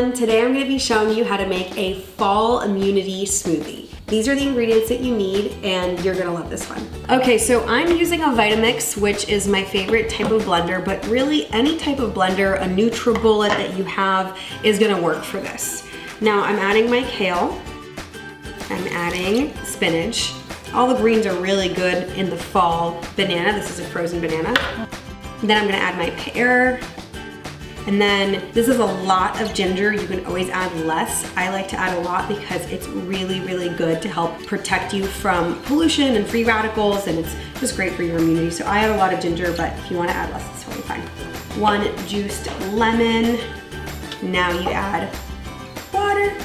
everyone. Today I'm going to be showing you how to make a fall immunity smoothie. These are the ingredients that you need and you're going to love this one. Okay, so I'm using a Vitamix, which is my favorite type of blender, but really any type of blender, a NutriBullet that you have is going to work for this. Now I'm adding my kale. I'm adding spinach. All the greens are really good in the fall. Banana, this is a frozen banana. Then I'm going to add my pear. And then this is a lot of ginger. You can always add less. I like to add a lot because it's really, really good to help protect you from pollution and free radicals, and it's just great for your immunity. So I add a lot of ginger, but if you want to add less, it's totally fine. 1 juiced lemon. Now you add water.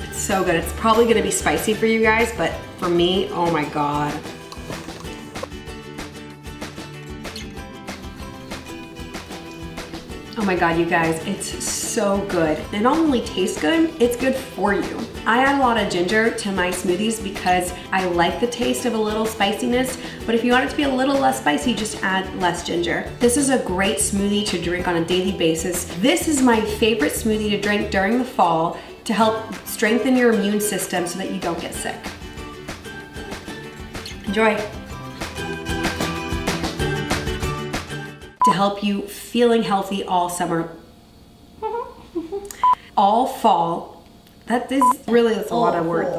It's so good. It's probably gonna be spicy for you guys, but for me, oh my God. Oh my God, you guys, it's so good. It not only tastes good, it's good for you. I add a lot of ginger to my smoothies because I like the taste of a little spiciness, but if you want it to be a little less spicy, just add less ginger. This is a great smoothie to drink on a daily basis. This is my favorite smoothie to drink during the fall to help strengthen your immune system so that you don't get sick. Enjoy. To help you feeling healthy all summer, all fall. That is really, that's a lot of words.